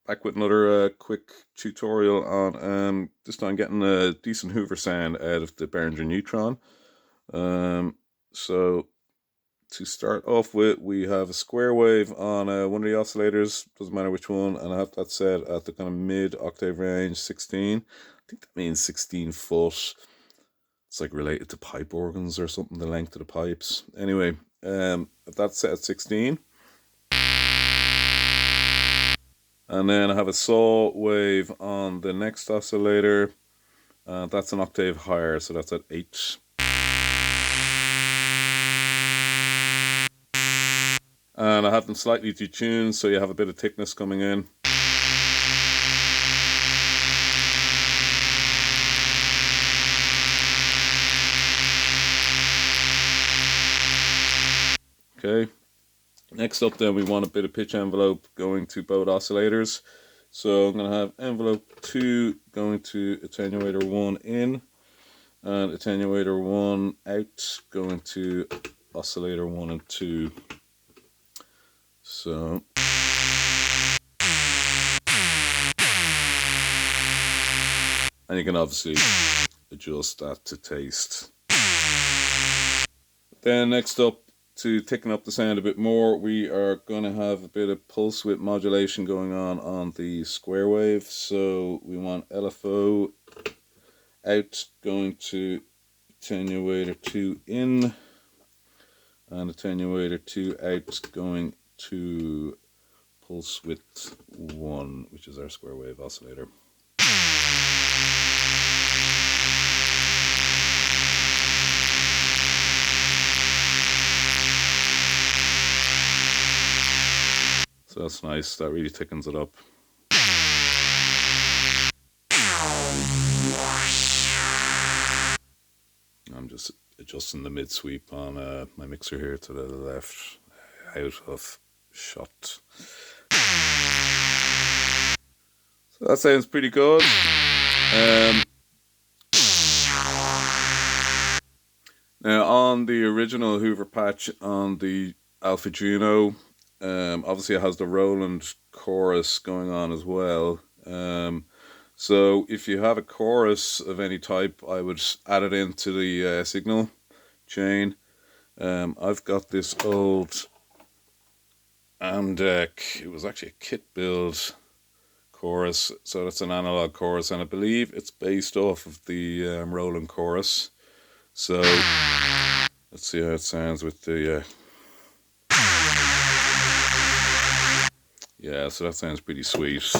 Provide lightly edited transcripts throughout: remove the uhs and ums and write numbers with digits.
Back with another quick tutorial on this time getting a decent Hoover sound out of the Behringer Neutron. So to start off with, we have a square wave on one of the oscillators, doesn't matter which one, and I have that set at the kind of mid octave range, 16. I think that means 16 foot. It's like related to pipe organs or something, the length of the pipes. Anyway, if that's set at 16. And then I have a saw wave on the next oscillator. That's an octave higher, so that's at 8. And I have them slightly detuned, so you have a bit of thickness coming in. Okay. Next up then, we want a bit of pitch envelope going to both oscillators. So I'm going to have envelope 2 going to attenuator 1 in, and attenuator 1 out going to oscillator 1 and 2. So and you can obviously adjust that to taste. Then next up, to thicken up the sound a bit more, we are going to have a bit of pulse width modulation going on the square wave. So we want LFO out going to attenuator 2 in, and attenuator 2 out going to pulse width 1, which is our square wave oscillator. So that's nice, that really thickens it up. I'm just adjusting the mid sweep on my mixer here to the left, out of shot. So that sounds pretty good. Now on the original Hoover patch on the alpha-Juno, obviously it has the Roland chorus going on as well. So if you have a chorus of any type, I would add it into the signal chain. I've got this old Amdec, it was actually a kit build chorus, so that's an analog chorus, and I believe it's based off of the Roland chorus. So let's see how it sounds with the yeah, so that sounds pretty sweet.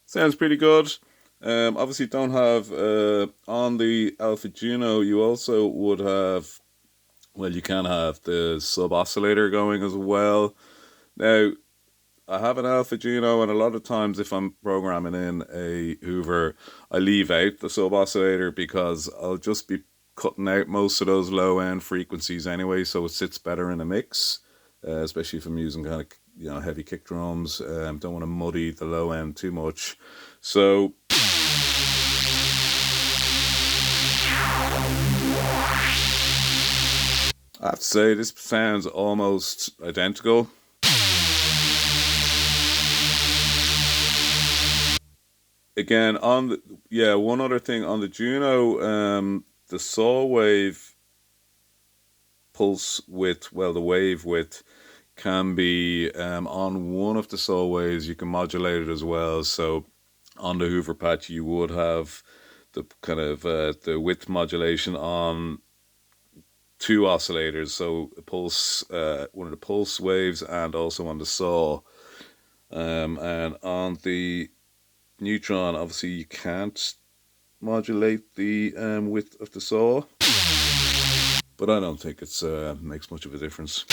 Sounds pretty good. Obviously don't have, on the alpha-Juno, you also would have, well, you can have the sub-oscillator going as well. Now, I have an alpha-Juno, and a lot of times if I'm programming in a Hoover, I leave out the sub-oscillator because I'll just be cutting out most of those low-end frequencies anyway, so it sits better in a mix, especially if I'm using kind of, you know, heavy kick drums. Don't want to muddy the low end too much. So I have to say this sounds almost identical. Again, on the, yeah, one other thing on the Juno, the saw wave pulse width, well, the wave width can be on one of the saw waves, you can modulate it as well. So on the Hoover patch, you would have the kind of the width modulation on 2 oscillators, so a pulse, one of the pulse waves, and also on the saw. And on the Neutron, obviously you can't modulate the width of the saw, but I don't think it's makes much of a difference.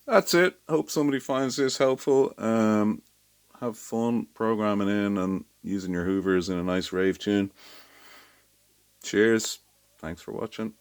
that's it. Hope somebody finds this helpful. Have fun programming in and using your Hoovers in a nice rave tune. Cheers. Thanks for watching.